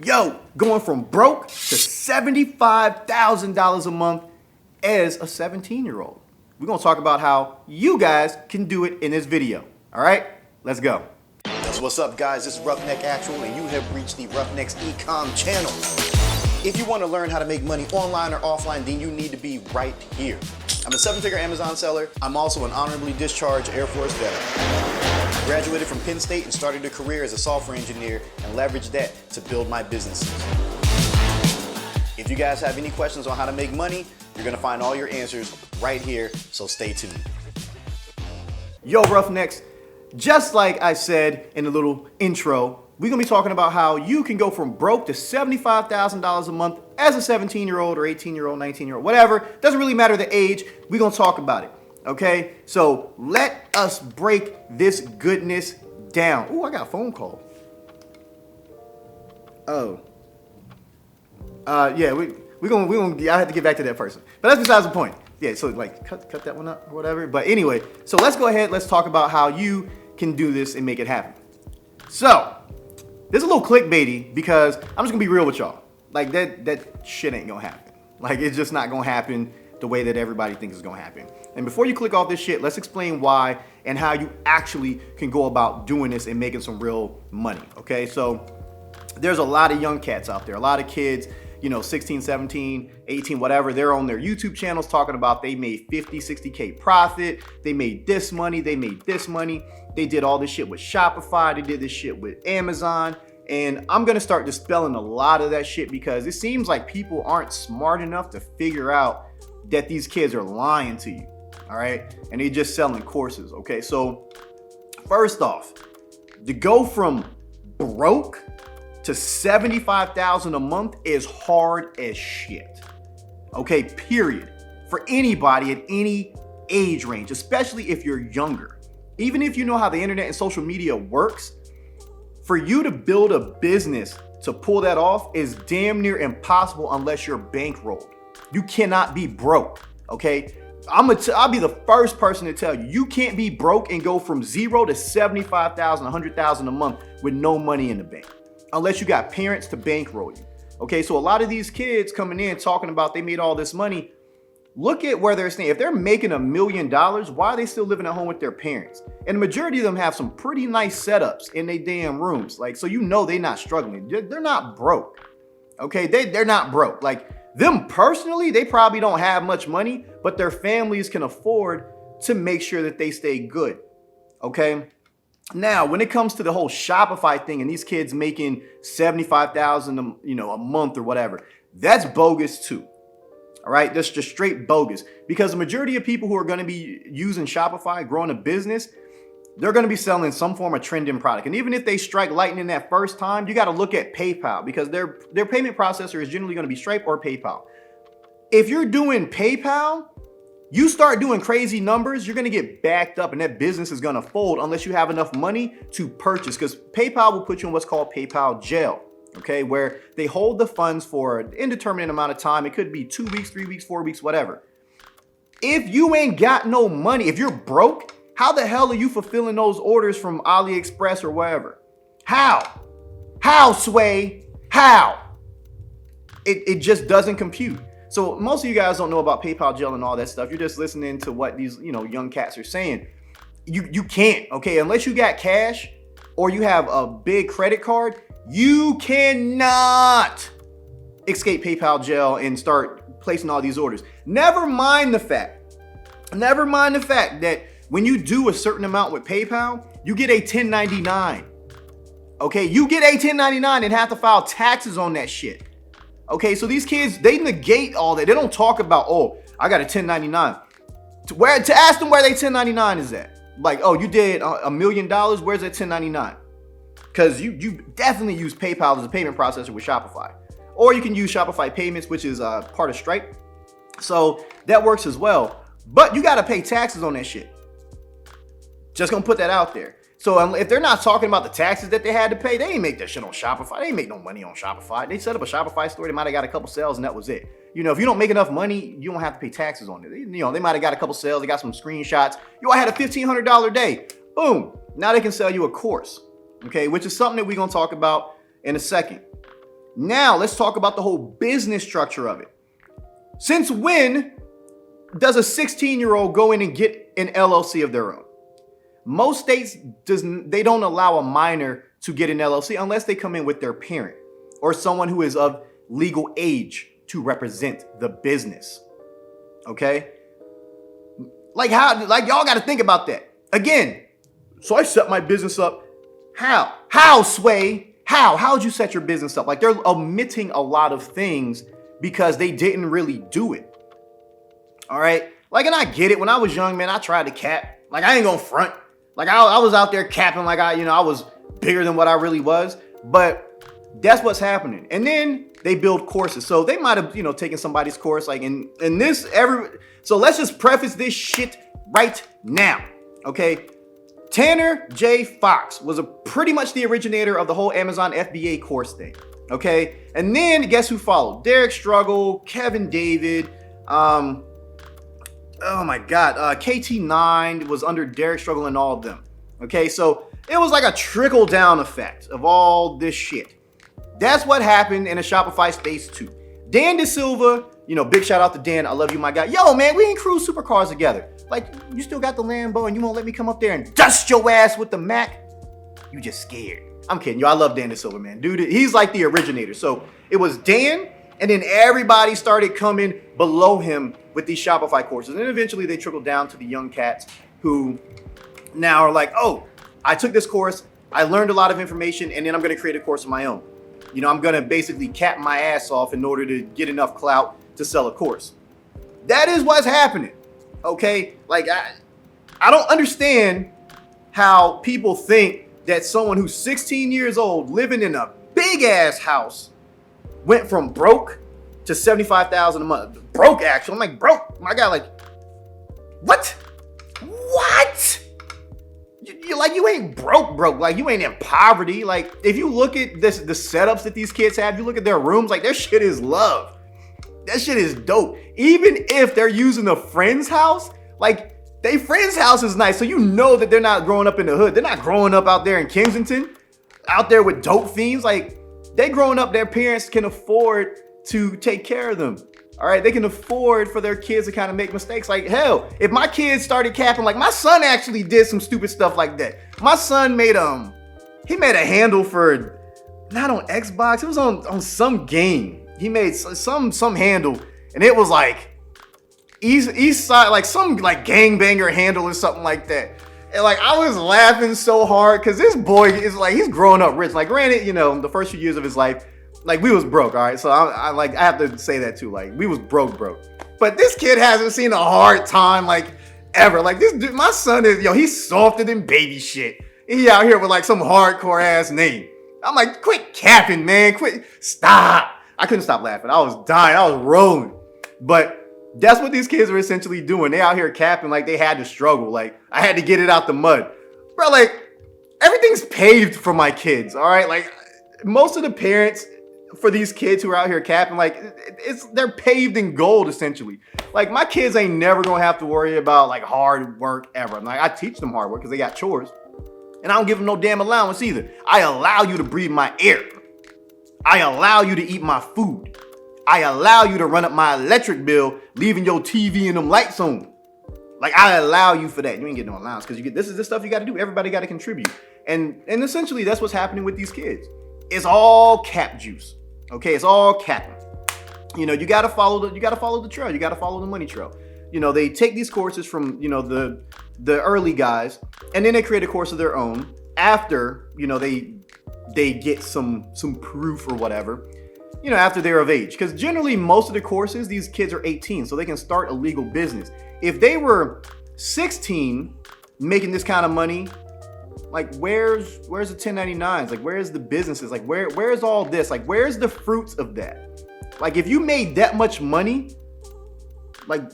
Yo, going from broke to $75,000 a month as a 17-year-old. We're gonna talk about how you guys can do it in this video. All right, let's go. That's what's up, guys. This is 𝗏𝗏𝗥𝗘𝗦, and you have reached the 𝗏𝗏𝗥𝗘 Ecom channel. If you want to learn how to make money online or offline, then you need to be right here. I'm a 7-figure Amazon seller. I'm also an honorably discharged Air Force veteran. Graduated from Penn State and started a career as a software engineer and leveraged that to build my businesses. If you guys have any questions on how to make money, you're gonna find all your answers right here, so stay tuned. Yo, Roughnecks, just like I said in the little intro, we're gonna be talking about how you can go from broke to $75,000 a month as a 17-year-old or 18-year-old, 19-year-old, whatever. Doesn't really matter the age. We're gonna talk about it. Okay, so let us break this goodness down. Ooh, I got a phone call. Oh. Yeah, we gonna. I have to get back to that person, but that's besides the point. Yeah, so like cut that one up or whatever. But anyway, so let's go ahead. Let's talk about how you can do this and make it happen. So this is a little clickbaity because I'm just gonna be real with y'all. Like that shit ain't gonna happen. Like it's just not gonna happen the way that everybody thinks it's gonna happen. And before you click off this shit, let's explain why and how you actually can go about doing this and making some real money, okay? So there's a lot of young cats out there, a lot of kids, you know, 16, 17, 18, whatever. They're on their YouTube channels talking about they made 50, 60K profit. They made this money, they made this money. They did all this shit with Shopify. They did this shit with Amazon. And I'm gonna start dispelling a lot of that shit because it seems like people aren't smart enough to figure out that these kids are lying to you, all right? And they're just selling courses, okay? So first off, to go from broke to $75,000 a month is hard as shit, okay, period. For anybody at any age range, especially if you're younger. Even if you know how the internet and social media works, for you to build a business to pull that off is damn near impossible unless you're bankrolled. You cannot be broke, okay? I'll be the first person to tell you, you can't be broke and go from 0 to 75,000, 100,000 a month with no money in the bank, unless you got parents to bankroll you, okay? So a lot of these kids coming in talking about they made all this money, look at where they're staying. If they're making $1 million, why are they still living at home with their parents? And the majority of them have some pretty nice setups in their damn rooms. Like, so you know they're not struggling. They're not broke, okay? They're not broke. Like, them personally, they probably don't have much money, but their families can afford to make sure that they stay good, okay? Now, when it comes to the whole Shopify thing and these kids making $75,000, you know, a month or whatever, that's bogus too, all right? That's just straight bogus because the majority of people who are gonna be using Shopify, growing a business, they're gonna be selling some form of trending product. And even if they strike lightning that first time, you gotta look at PayPal because their payment processor is generally gonna be Stripe or PayPal. If you're doing PayPal, you start doing crazy numbers, you're gonna get backed up and that business is gonna fold unless you have enough money to purchase because PayPal will put you in what's called PayPal jail, okay? Where they hold the funds for an indeterminate amount of time. It could be 2 weeks, 3 weeks, 4 weeks, whatever. If you ain't got no money, if you're broke, how the hell are you fulfilling those orders from AliExpress or wherever? How? How, Sway? How? It just doesn't compute. So most of you guys don't know about PayPal jail and all that stuff. You're just listening to what these, you know, young cats are saying. You can't, okay? Unless you got cash or you have a big credit card, you cannot escape PayPal jail and start placing all these orders. Never mind the fact that when you do a certain amount with PayPal, you get a 1099. Okay, you get a 1099 and have to file taxes on that shit. Okay, so these kids, they negate all that. They don't talk about, oh, I got a 1099. To ask them where their 1099 is at. Like, oh, you did $1 million, where's that 1099? Because you definitely use PayPal as a payment processor with Shopify. Or you can use Shopify Payments, which is part of Stripe. So that works as well. But you gotta pay taxes on that shit. Just gonna put that out there. So if they're not talking about the taxes that they had to pay, they ain't make that shit on Shopify. They ain't make no money on Shopify. They set up a Shopify store. They might have got a couple sales and that was it. You know, if you don't make enough money, you don't have to pay taxes on it. You know, they might have got a couple sales. They got some screenshots. Yo, I had a $1,500 day. Boom. Now they can sell you a course. Okay, which is something that we're gonna talk about in a second. Now let's talk about the whole business structure of it. Since when does a 16-year-old go in and get an LLC of their own? Most states they don't allow a minor to get an LLC unless they come in with their parent or someone who is of legal age to represent the business. Okay? Like y'all got to think about that. Again, so I set my business up. How, Sway? How'd you set your business up? Like, they're omitting a lot of things because they didn't really do it. All right? Like, and I get it. When I was young, man, I tried to cap. Like, I ain't gonna front. Like, I was out there capping like I was bigger than what I really was. But that's what's happening. And then they build courses. So they might have, taken somebody's course. Like, in this, so let's just preface this shit right now. Okay? Tanner J. Fox was pretty much the originator of the whole Amazon FBA course thing. Okay? And then guess who followed? Derek Struggle, Kevin David, oh my God, KT9 was under Derek Struggle and all of them. Okay, so it was like a trickle down effect of all this shit. That's what happened in the Shopify space too. Dan DeSilva, big shout out to Dan. I love you, my guy. Yo, man, we ain't cruise supercars together. Like, you still got the Lambo and you won't let me come up there and dust your ass with the Mac? You just scared. I'm kidding you. I love Dan DeSilva, man. Dude, he's like the originator. So it was Dan, and then everybody started coming below him with these Shopify courses. And then eventually they trickled down to the young cats who now are like, oh, I took this course, I learned a lot of information, and then I'm going to create a course of my own. I'm going to basically cap my ass off in order to get enough clout to sell a course. That is what's happening. Okay? Like, I don't understand how people think that someone who's 16 years old living in a big ass house went from broke to $75,000 a month. Broke, actually. I'm like, broke. My God, like, what? What? You ain't broke. Like, you ain't in poverty. Like, if you look at the setups that these kids have, you look at their rooms, like, their shit is love. That shit is dope. Even if they're using a friend's house, like, their friend's house is nice. So you know that they're not growing up in the hood. They're not growing up out there in Kensington, out there with dope fiends. Like, they growing up, their parents can afford to take care of them. All right, they can afford for their kids to kind of make mistakes. Like, hell, if my kids started capping, like, my son actually did some stupid stuff like that. My son made a handle for, not on Xbox, it was on some game. He made some handle, and it was like East Side, like some like gangbanger handle or something like that. And like, I was laughing so hard because this boy is like, he's growing up rich. Like, granted, the first few years of his life, like, we was broke, all right? So I have to say that too. Like, we was broke. But this kid hasn't seen a hard time, like, ever. Like, this dude, my son is, he's softer than baby shit. He out here with like some hardcore ass name. I'm like, quit capping, man. Quit. Stop. I couldn't stop laughing. I was dying. I was rolling. But that's what these kids are essentially doing. They out here capping like they had to struggle. Like, I had to get it out the mud. Bro, like, everything's paved for my kids, all right? Like, most of the parents for these kids who are out here capping, like, they're paved in gold, essentially. Like, my kids ain't never gonna have to worry about, like, hard work ever. Like, I teach them hard work because they got chores. And I don't give them no damn allowance either. I allow you to breathe my air. I allow you to eat my food. I allow you to run up my electric bill, leaving your TV and them lights on. Like, I allow you for that. You ain't getting no allowance because this is the stuff you got to do. Everybody got to contribute. And essentially, that's what's happening with these kids. It's all cap juice. Okay, it's all capping. You got to follow the trail. You got to follow the money trail. They take these courses from, the early guys, and then they create a course of their own after, they get some proof or whatever, after they're of age. Because generally, most of the courses, these kids are 18, so they can start a legal business. If they were 16 making this kind of money, like, where's the 1099s? Like, where's the businesses? Like, where's all this? Like, where's the fruits of that? Like, if you made that much money, like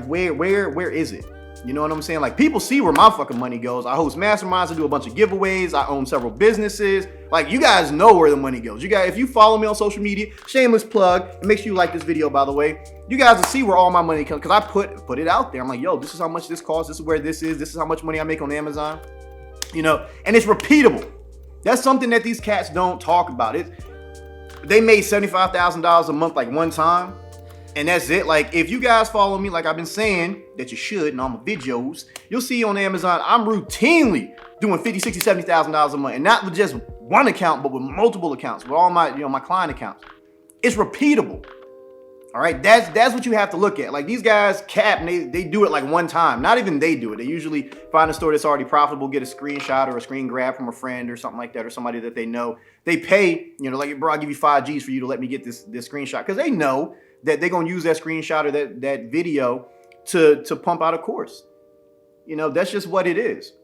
where is it? You know what I'm saying? Like, people see where my fucking money goes. I host masterminds. I do a bunch of giveaways. I own several businesses. Like, you guys know where the money goes. You guys, if you follow me on social media, shameless plug, and make sure you like this video, by the way, you guys will see where all my money comes, because I put it out there. I'm like, yo, this is how much this costs. This is where this is how much money I make on Amazon. And it's repeatable. That's something that these cats don't talk about. they made $75,000 a month like one time, and that's it. Like, if you guys follow me, like I've been saying that you should in all my videos, you'll see on Amazon, I'm routinely doing $50,000, $60,000, $70,000 a month, and not with just one account, but with multiple accounts, with all my, my client accounts. It's repeatable. All right, that's what you have to look at. Like, these guys cap, and they do it like one time. Not even they do it. They usually find a store that's already profitable, get a screenshot or a screen grab from a friend or something like that, or somebody that they know. They pay, like, bro, I'll give you 5 G's for you to let me get this screenshot, because they know that they're gonna use that screenshot or that video to pump out a course. That's just what it is.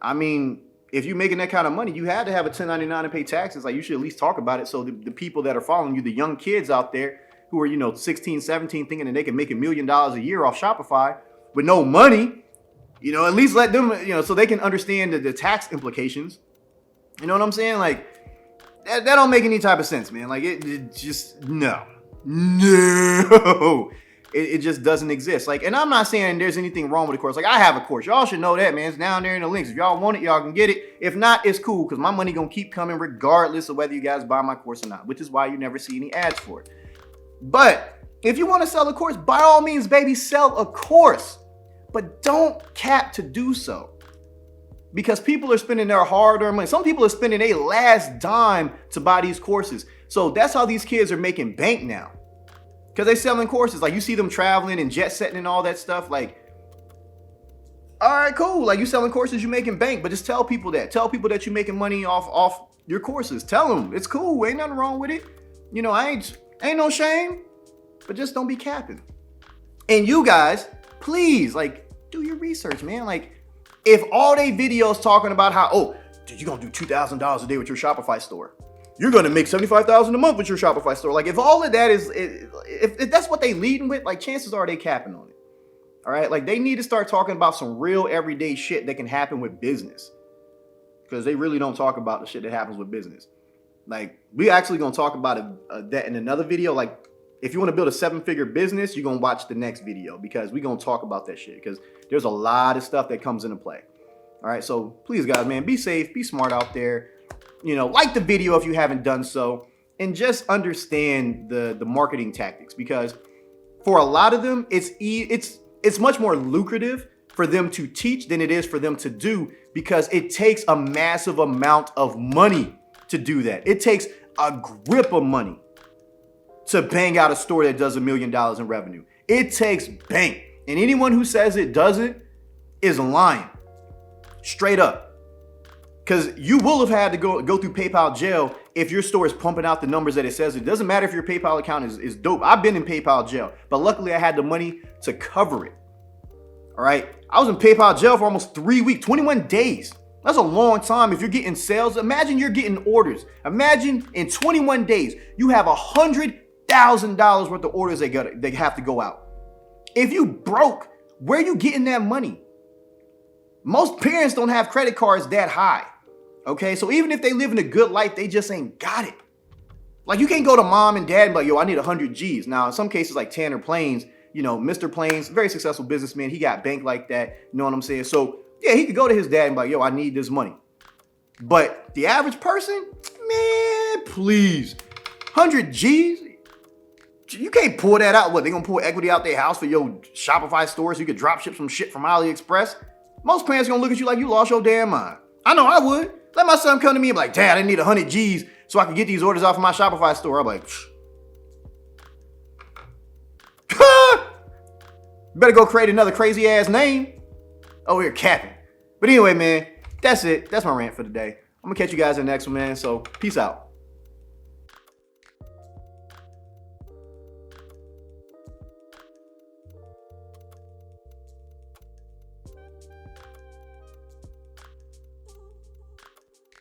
I mean, if you're making that kind of money, you had to have a 1099 and pay taxes. Like, you should at least talk about it, so the people that are following you, the young kids out there who are, 16, 17, thinking that they can make $1 million a year off Shopify with no money, at least let them, so they can understand the tax implications. You know what I'm saying? Like, that don't make any type of sense, man. Like, it just, no. It just doesn't exist. Like, and I'm not saying there's anything wrong with the course. Like, I have a course. Y'all should know that, man. It's down there in the links. If y'all want it, y'all can get it. If not, it's cool, because my money gonna keep coming regardless of whether you guys buy my course or not, which is why you never see any ads for it. But if you want to sell a course, by all means, baby, sell a course. But don't cap to do so. Because people are spending their hard-earned money. Some people are spending their last dime to buy these courses. So that's how these kids are making bank now. Because they're selling courses. Like, you see them traveling and jet setting and all that stuff. Like, all right, cool. Like, you selling courses, you making bank. But just tell people that. Tell people that you're making money off your courses. Tell them. It's cool. Ain't nothing wrong with it. Ain't no shame. But just don't be capping. And you guys, please, like, do your research, man. Like, if all they videos talking about how, dude, you're going to do $2,000 a day with your Shopify store. You're going to make $75,000 a month with your Shopify store. Like, if all of that is, if that's what they leading with, like, chances are they capping on it. All right. Like, they need to start talking about some real everyday shit that can happen with business. Because they really don't talk about the shit that happens with business. Like, we actually going to talk about that in another video. Like, if you want to build a 7-figure business, you're going to watch the next video, because we're going to talk about that shit, because there's a lot of stuff that comes into play. All right. So please, guys, man, be safe, be smart out there. Like the video if you haven't done so, and just understand the marketing tactics, because for a lot of them, it's much more lucrative for them to teach than it is for them to do, because it takes a massive amount of money to do that. It takes a grip of money to bang out a store that does $1 million in revenue. It takes bank. And anyone who says it doesn't is lying. Straight up. Because you will have had to go through PayPal jail if your store is pumping out the numbers that it says. It doesn't matter if your PayPal account is dope. I've been in PayPal jail, but luckily I had the money to cover it. All right. I was in PayPal jail for almost 3 weeks, 21 days. That's a long time. If you're getting sales, imagine you're getting orders. Imagine in 21 days, you have $100,000 worth of orders they have to go out. If you broke, where are you getting that money? Most parents don't have credit cards that high. Okay, so even if they live in a good life, they just ain't got it. Like, you can't go to mom and dad and be like, yo, I need 100 G's. Now, in some cases, like Tanner Plains, Mr. Plains, very successful businessman. He got bank like that. You know what I'm saying? So, yeah, he could go to his dad and be like, yo, I need this money. But the average person, man, please. 100 G's? You can't pull that out. What, they gonna pull equity out their house for your Shopify store so you could drop ship some shit from AliExpress? Most parents gonna look at you like you lost your damn mind. I know I would. Let my son come to me and be like, Dad, I need 100 G's so I can get these orders off of my Shopify store. I'm like, better go create another crazy ass name. Oh, you're capping. But anyway, man, that's it. That's my rant for today. I'm gonna catch you guys in the next one, man. So peace out.